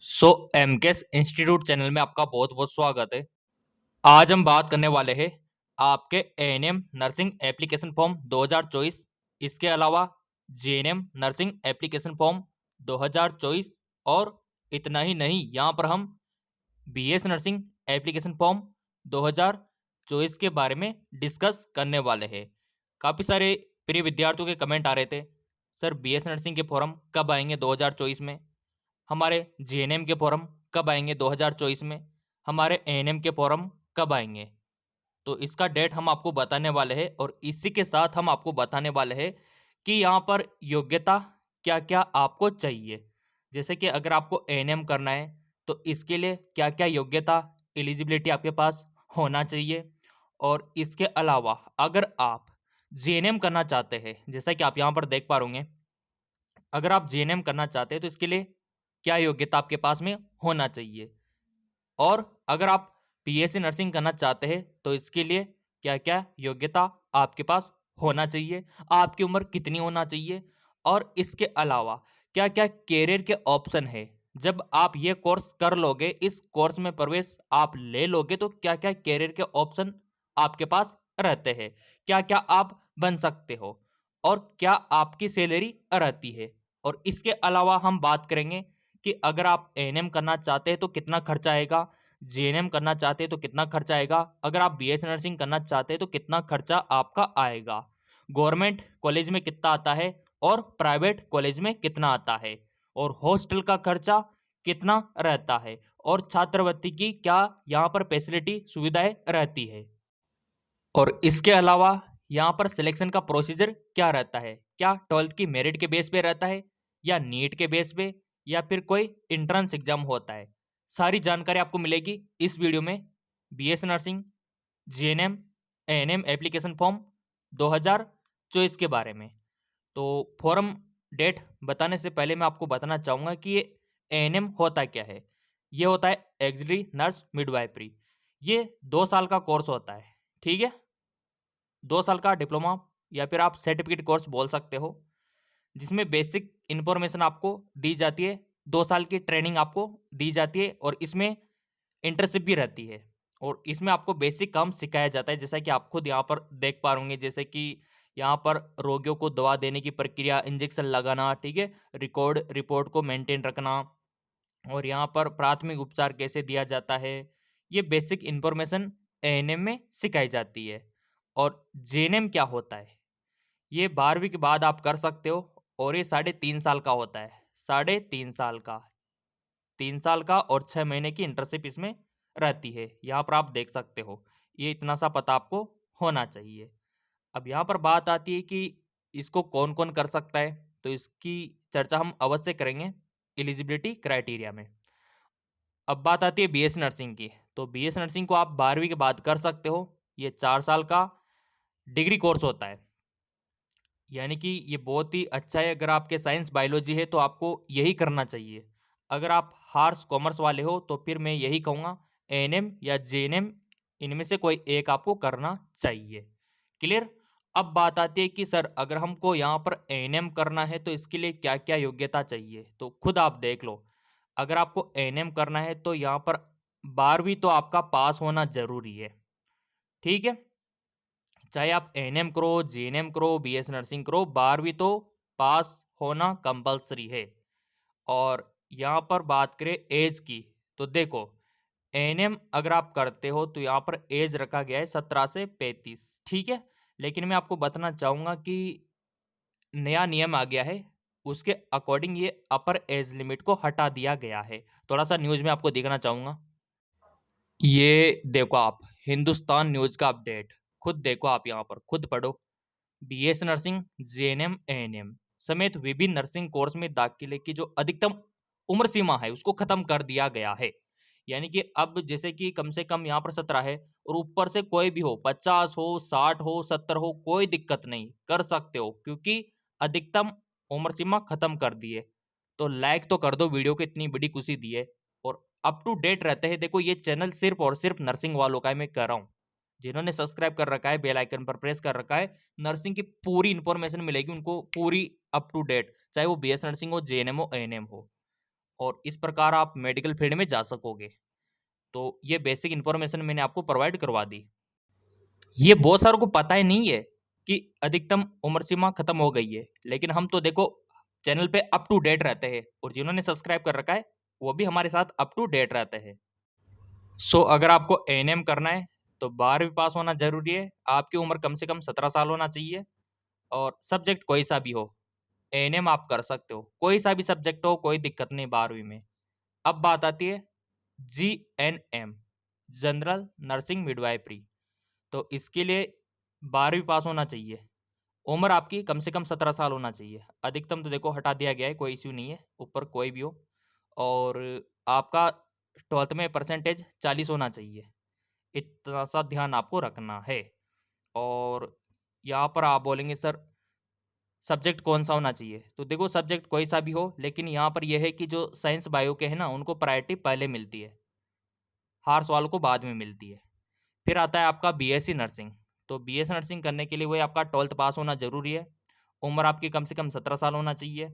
सो MKS institute channel में आपका बहुत बहुत स्वागत है। आज हम बात करने वाले हैं आपके एएनएम नर्सिंग एप्लीकेशन फॉर्म 2024, इसके अलावा जेएनएम नर्सिंग एप्लीकेशन फॉर्म 2024 और इतना ही नहीं, यहाँ पर हम बीएस नर्सिंग एप्लीकेशन फॉर्म 2024 के बारे में डिस्कस करने वाले हैं। काफ़ी सारे प्रिय विद्यार्थियों के कमेंट आ रहे थे, सर बीएस नर्सिंग के फॉर्म कब आएंगे 2024 में, हमारे जीएनएम के फॉर्म कब आएंगे 2024 में, हमारे एएनएम के फॉर्म कब आएंगे। तो इसका डेट हम आपको बताने वाले हैं और इसी के साथ हम आपको बताने वाले हैं कि यहाँ पर योग्यता क्या क्या आपको चाहिए। जैसे कि अगर आपको एएनएम करना है तो इसके लिए क्या क्या योग्यता एलिजिबिलिटी आपके पास होना चाहिए। और इसके अलावा अगर आप जीएनएम करना चाहते हैं, जैसा कि आप यहाँ पर देख पा रहे, अगर आप जीएनएम करना चाहते हैं तो इसके लिए क्या योग्यता आपके पास में होना चाहिए। और अगर आप पीएससी नर्सिंग करना चाहते हैं तो इसके लिए क्या क्या योग्यता आपके पास होना चाहिए, आपकी उम्र कितनी होना चाहिए। और इसके अलावा क्या क्या कैरियर के ऑप्शन है, जब आप ये कोर्स कर लोगे, इस कोर्स में प्रवेश आप ले लोगे तो क्या क्या कैरियर के ऑप्शन आपके पास रहते हैं, क्या क्या आप बन सकते हो और क्या आपकी सैलरी रहती है। और इसके अलावा हम बात करेंगे कि अगर आप एएनएम करना चाहते हैं तो कितना खर्चा आएगा, जीएनएम करना चाहते हैं तो कितना खर्चा आएगा, अगर आप बीएस नर्सिंग करना चाहते हैं तो कितना खर्चा आपका आएगा, गवर्नमेंट कॉलेज में कितना आता है और प्राइवेट कॉलेज में कितना आता है, और हॉस्टल का खर्चा कितना रहता है, और छात्रवृत्ति की क्या यहाँ पर फैसिलिटी सुविधाएं रहती है। और इसके अलावा यहाँ पर सिलेक्शन का प्रोसीजर क्या रहता है, क्या 12th की मेरिट के बेस पे रहता है या नीट के बेस पे या फिर कोई एंट्रेंस एग्जाम होता है। सारी जानकारी आपको मिलेगी इस वीडियो में BS nursing GNM ANM application form 2024 के बारे में। तो फॉर्म डेट बताने से पहले मैं आपको बताना चाहूँगा कि ये एएनएम होता क्या है। ये होता है एक्सली नर्स मिडवाइफरी। ये 2 साल का कोर्स होता है, ठीक है, 2 साल का डिप्लोमा या फिर आप सर्टिफिकेट कोर्स बोल सकते हो, जिसमें बेसिक इन्फॉर्मेशन आपको दी जाती है, 2 साल की ट्रेनिंग आपको दी जाती है और इसमें इंटर्नशिप भी रहती है। और इसमें आपको बेसिक काम सिखाया जाता है, जैसा कि आप खुद यहाँ पर देख पा रहे, जैसे कि यहाँ पर रोगियों को दवा देने की प्रक्रिया, इंजेक्शन लगाना, ठीक है, रिपोर्ट को मेंटेन रखना, और यहाँ पर प्राथमिक उपचार कैसे दिया जाता है, ये बेसिक इन्फॉर्मेशन एएनएम में सिखाई जाती है। और जेएनएम क्या होता है, ये 12वीं के बाद आप कर सकते हो और ये 3.5 साल का होता है, 3.5 साल का, 3 साल का और 6 महीने की इंटर्नशिप इसमें रहती है। यहाँ पर आप देख सकते हो, ये इतना सा पता आपको होना चाहिए। अब यहाँ पर बात आती है कि इसको कौन कौन कर सकता है, तो इसकी चर्चा हम अवश्य करेंगे एलिजिबिलिटी क्राइटेरिया में। अब बात आती है बीएस नर्सिंग की, तो बीएस नर्सिंग को आप 12वीं के बाद कर सकते हो। ये 4 साल का डिग्री कोर्स होता है, यानी कि ये बहुत ही अच्छा है। अगर आपके साइंस बायोलॉजी है तो आपको यही करना चाहिए। अगर आप आर्ट्स कॉमर्स वाले हो तो फिर मैं यही कहूँगा एएनएम या जेएनएम, इनमें से कोई एक आपको करना चाहिए। क्लियर। अब बात आती है कि सर अगर हमको यहाँ पर एएनएम करना है तो इसके लिए क्या क्या योग्यता चाहिए, तो खुद आप देख लो। अगर आपको एएनएम करना है तो यहाँ पर 12वीं तो आपका पास होना जरूरी है, ठीक है, चाहे आप एएनएम करो, जीएनएम करो, बीएस नर्सिंग करो, 12वीं तो पास होना कंपलसरी है। और यहाँ पर बात करें एज की, तो देखो एएनएम अगर आप करते हो तो यहाँ पर एज रखा गया है 17 से 35, ठीक है। लेकिन मैं आपको बताना चाहूँगा कि नया नियम आ गया है, उसके अकॉर्डिंग ये अपर एज लिमिट को हटा दिया गया है। थोड़ा सा न्यूज़ में आपको दिखाना चाहूँगा, ये देखो आप, हिंदुस्तान न्यूज़ का अपडेट, खुद देखो आप, यहाँ पर खुद पढ़ो। बीएस नर्सिंग, जेएनएम, एएनएम समेत विभिन्न नर्सिंग कोर्स में दाखिले की जो अधिकतम उम्र सीमा है उसको खत्म कर दिया गया है। यानी कि अब जैसे कि कम से कम यहाँ पर 17 है और ऊपर से कोई भी हो, 50 हो, 60 हो, 70 हो, कोई दिक्कत नहीं, कर सकते हो, क्योंकि अधिकतम उम्र सीमा खत्म कर दी है। तो लाइक तो कर दो वीडियो को, इतनी बड़ी खुशी दी है। और अप टू डेट रहते हैं। देखो ये चैनल सिर्फ और सिर्फ नर्सिंग वालों का है, मैं कह रहा हूँ। जिन्होंने सब्सक्राइब कर रखा है, बेल आइकन पर प्रेस कर रखा है, नर्सिंग की पूरी इंफॉर्मेशन मिलेगी उनको, पूरी अप टू डेट, चाहे वो बीएस नर्सिंग हो, जेएनएम हो, एएनएम हो। और इस प्रकार आप मेडिकल फील्ड में जा सकोगे। तो ये बेसिक इन्फॉर्मेशन मैंने आपको प्रोवाइड करवा दी। ये बहुत सारों को पता ही नहीं है कि अधिकतम उम्र सीमा खत्म हो गई है, लेकिन हम तो देखो चैनल पे अप टू डेट रहते हैं और जिन्होंने सब्सक्राइब कर रखा है वो भी हमारे साथ अप टू डेट रहते हैं। सो अगर आपको एएनएम करना है तो 12वीं पास होना जरूरी है, आपकी उम्र कम से कम 17 साल होना चाहिए और सब्जेक्ट कोई सा भी हो, एएनएम आप कर सकते हो, कोई सा भी सब्जेक्ट हो, कोई दिक्कत नहीं 12वीं में। अब बात आती है जीएनएम, जनरल नर्सिंग मिडवाइफरी। तो इसके लिए 12वीं पास होना चाहिए, उम्र आपकी कम से कम 17 साल होना चाहिए, अधिकतम तो देखो हटा दिया गया है, कोई इश्यू नहीं है, ऊपर कोई भी हो। और आपका 12th में परसेंटेज 40 होना चाहिए, इतना सा ध्यान आपको रखना है। और यहाँ पर आप बोलेंगे सर सब्जेक्ट कौन सा होना चाहिए, तो देखो सब्जेक्ट कोई सा भी हो, लेकिन यहाँ पर यह है कि जो साइंस बायो के हैं ना उनको प्रायोरिटी पहले मिलती है, हर सवाल को बाद में मिलती है। फिर आता है आपका बीएससी नर्सिंग। तो बीएससी नर्सिंग करने के लिए वही आपका 12th पास होना ज़रूरी है, उम्र आपकी कम से कम 17 साल होना चाहिए।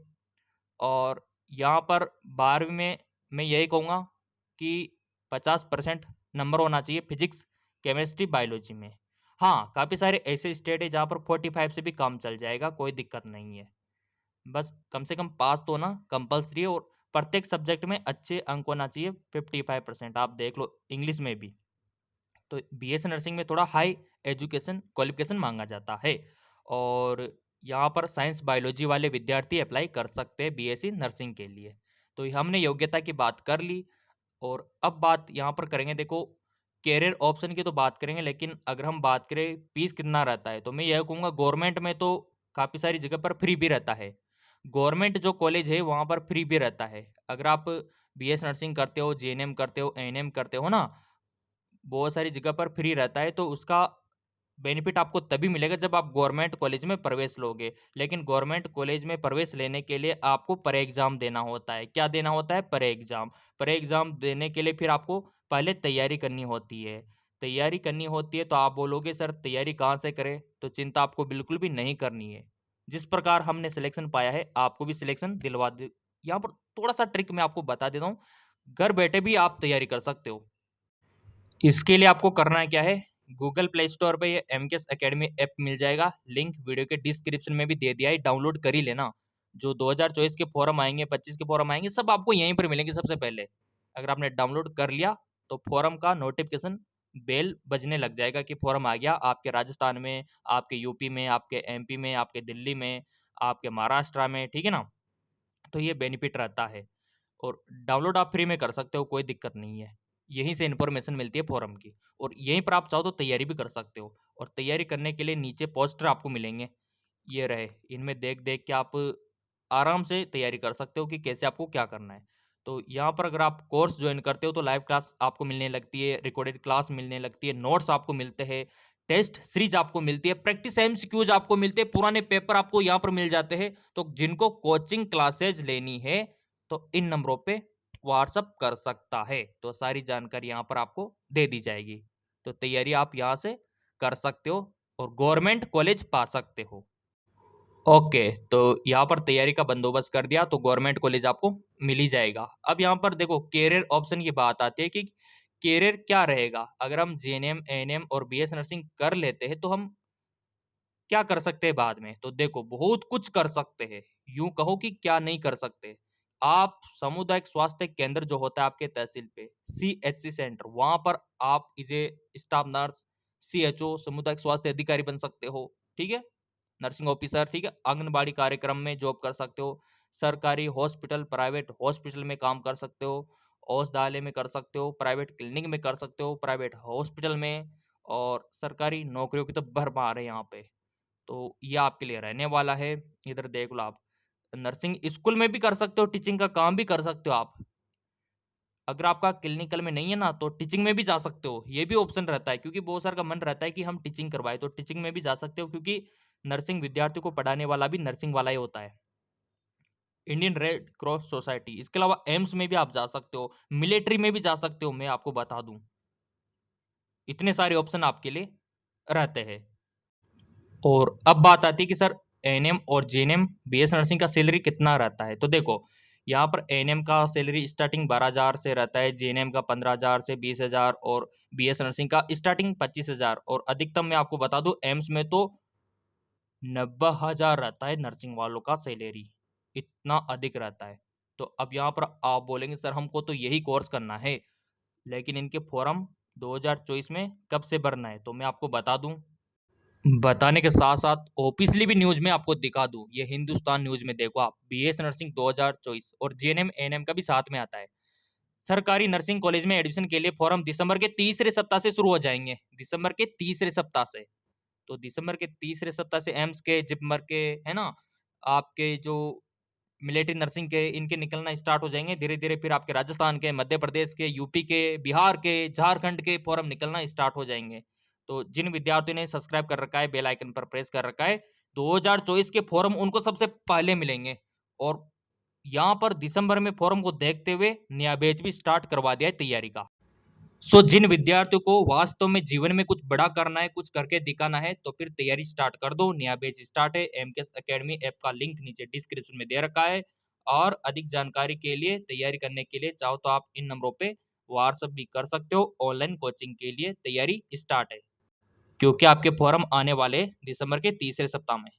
और यहाँ पर 12वीं में मैं यही कहूँगा कि 50% नंबर होना चाहिए फिजिक्स, केमिस्ट्री, बायोलॉजी में। हाँ, काफ़ी सारे ऐसे स्टेट है जहाँ पर 45 से भी कम चल जाएगा, कोई दिक्कत नहीं है। बस कम से कम पास तो होना कंपल्सरी है और प्रत्येक सब्जेक्ट में अच्छे अंक होना चाहिए, 55%। आप देख लो इंग्लिश में भी। तो बीएससी नर्सिंग में थोड़ा हाई एजुकेशन क्वालिफिकेशन मांगा जाता है और यहाँ पर साइंस बायोलॉजी वाले विद्यार्थी अप्लाई कर सकते हैं बीएससी नर्सिंग के लिए। तो हमने योग्यता की बात कर ली और अब बात यहाँ पर करेंगे, देखो कैरियर ऑप्शन की तो बात करेंगे, लेकिन अगर हम बात करें फीस कितना रहता है तो मैं यह कहूँगा गवर्नमेंट में तो काफ़ी सारी जगह पर फ्री भी रहता है। गवर्नमेंट जो कॉलेज है वहाँ पर फ्री भी रहता है। अगर आप बीएस नर्सिंग करते हो, जीएनएम करते हो, एएनएम करते हो ना, बहुत सारी जगह पर फ्री रहता है, तो उसका बेनिफिट आपको तभी मिलेगा जब आप गवर्नमेंट कॉलेज में प्रवेश लोगे। लेकिन गवर्नमेंट कॉलेज में प्रवेश लेने के लिए आपको प्री एग्ज़ाम देना होता है। क्या देना होता है? Pre exam. प्री एग्ज़ाम देने के लिए फिर आपको पहले तैयारी करनी होती है। तैयारी करनी होती है तो आप बोलोगे सर तैयारी कहाँ से करें? तो चिंता आपको बिल्कुल भी नहीं करनी है। जिस प्रकार हमने सिलेक्शन पाया है आपको भी सिलेक्शन दिलवा दे। यहाँ पर थोड़ा-सा ट्रिक मैं आपको बता देता हूँ। घर बैठे भी आप तैयारी कर सकते हो। इसके लिए आपको करना क्या है, गूगल प्ले स्टोर पे ये एमकेएस एकेडमी ऐप मिल जाएगा, लिंक वीडियो के डिस्क्रिप्शन में भी दे दिया है, डाउनलोड कर ही लेना। जो 2024 के फॉर्म आएँगे, 25 के फॉर्म आएँगे, सब आपको यहीं पर मिलेंगे सबसे पहले। अगर आपने डाउनलोड कर लिया, तो फॉर्म का नोटिफ़िकेशन बेल बजने लग जाएगा कि फॉर्म आ गया आपके राजस्थान में, आपके यूपी में, आपके एमपी में, आपके दिल्ली में, आपके महाराष्ट्र में, ठीक है ना? तो ये बेनिफिट रहता है। और डाउनलोड आप फ्री में कर सकते हो, कोई दिक्कत नहीं है। यहीं से इन्फॉर्मेशन मिलती है फ़ोरम की और यहीं पर आप चाहो तो तैयारी भी कर सकते हो और तैयारी करने के लिए नीचे पोस्टर आपको मिलेंगे, ये रहे। इनमें देख-देख के आप आराम से तैयारी कर सकते हो कि कैसे आपको क्या करना है। तो यहाँ पर अगर आप कोर्स जॉइन करते हो तो लाइव क्लास आपको मिलने लगती है, रिकॉर्डेड क्लास मिलने लगती है, नोट्स आपको मिलते हैं, टेस्ट सीरीज़ आपको मिलती है, प्रैक्टिस एमसीक्यूज़ आपको मिलते हैं, पुराने पेपर आपको यहाँ पर मिल जाते हैं। तो जिनको कोचिंग क्लासेस लेनी है तो इन नंबरों पे व्हाट्सएप कर सकता है। तो सारी जानकारी यहाँ पर आपको दे दी जाएगी। तो तैयारी आप यहाँ से कर सकते हो और गवर्नमेंट कॉलेज पा सकते हो। ओके, तो यहाँ पर तैयारी का बंदोबस्त कर दिया तो गवर्नमेंट कॉलेज आपको मिल ही जाएगा। अब यहाँ पर देखो करियर ऑप्शन की बात आती है कि करियर क्या रहेगा? अगर हम जीएनएम, एएनएम और बीएस नर्सिंग कर लेते हैं तो हम क्या कर सकते हैं बाद में? तो देखो बहुत कुछ कर सकते हैं। यूँ कहो कि क्या नहीं कर सकते। आप सामुदायिक स्वास्थ्य केंद्र जो होता है आपके तहसील पे, सीएचसी सेंटर, वहाँ पर आप इसे स्टाफ नर्स, सीएचओ, सामुदायिक स्वास्थ्य अधिकारी बन सकते हो, ठीक है? नर्सिंग ऑफिसर, ठीक है? आंगनबाड़ी कार्यक्रम में जॉब कर सकते हो। सरकारी हॉस्पिटल, प्राइवेट हॉस्पिटल में काम कर सकते हो। औषधालय में कर सकते हो, प्राइवेट क्लिनिक में कर सकते हो, प्राइवेट हॉस्पिटल में और सरकारी नौकरियों की तो भरमार है यहाँ पे। तो ये आपके लिए रहने वाला है। इधर देख लो आप, नर्सिंग स्कूल में भी कर सकते हो, टीचिंग का काम भी कर सकते हो आप। अगर आपका क्लिनिकल में नहीं है ना, तो टीचिंग में भी जा सकते हो। ये भी ऑप्शन रहता है क्योंकि बहुत सारे का मन रहता है कि हम टीचिंग करवाएँ, तो टीचिंग में भी जा सकते हो क्योंकि नर्सिंग विद्यार्थियों को पढ़ाने वाला भी नर्सिंग वाला ही होता है। इंडियन रेड क्रॉस सोसाइटी, इसके अलावा एम्स में भी आप जा सकते हो, मिलिट्री में भी जा सकते हो, मैं आपको बता दूँ। इतने सारे ऑप्शन आपके लिए रहते हैं। और अब बात आती है कि सर एएनएम और जीएनएम बीएस नर्सिंग का सैलरी कितना रहता है? तो देखो, यहाँ पर एएनएम का सैलरी स्टार्टिंग 12,000 से रहता है, जेएनएम का 15,000 से 20,000 और बीएस नर्सिंग का स्टार्टिंग 25,000 और अधिकतम मैं आपको बता दूं एम्स में तो 90,000 रहता है नर्सिंग वालों का सैलरी, इतना अधिक रहता है। तो अब यहाँ पर आप बोलेंगे सर हमको तो यही कोर्स करना है, लेकिन इनके फॉर्म 2024 में कब से भरना है, तो मैं आपको बता दूं। बताने के साथ साथ ऑफिशियली भी न्यूज में आपको दिखा दूं, ये हिंदुस्तान न्यूज में देखो आप, बीएस नर्सिंग 2024 और जेएनएम एएनएम का भी साथ में आता है। सरकारी नर्सिंग कॉलेज में एडमिशन के लिए फॉर्म दिसंबर के तीसरे सप्ताह से शुरू हो जाएंगे, दिसंबर के तीसरे सप्ताह से। तो दिसंबर के तीसरे सप्ताह से एम्स के, जिपमर के, है ना, आपके जो मिलिट्री नर्सिंग के, इनके निकलना स्टार्ट हो जाएंगे धीरे धीरे। फिर आपके राजस्थान के, मध्य प्रदेश के, यूपी के, बिहार के, झारखंड के फॉर्म निकलना स्टार्ट हो जाएंगे। तो जिन विद्यार्थियों ने सब्सक्राइब कर रखा है, बेल आइकन पर प्रेस कर रखा है, 2024 के फॉर्म उनको सबसे पहले मिलेंगे। और यहाँ पर दिसंबर में फॉर्म को देखते हुए नया बैच भी स्टार्ट करवा दिया है तैयारी का। जिन विद्यार्थियों को वास्तव में जीवन में कुछ बड़ा करना है, कुछ करके दिखाना है, तो फिर तैयारी स्टार्ट कर दो। नया बैच स्टार्ट है। एमकेएस एकेडमी ऐप का लिंक नीचे डिस्क्रिप्शन में दे रखा है। और अधिक जानकारी के लिए, तैयारी करने के लिए चाहो तो आप इन नंबरों पे व्हाट्सएप भी कर सकते हो। ऑनलाइन कोचिंग के लिए तैयारी स्टार्ट है, क्योंकि आपके फॉर्म आने वाले दिसंबर के तीसरे सप्ताह में।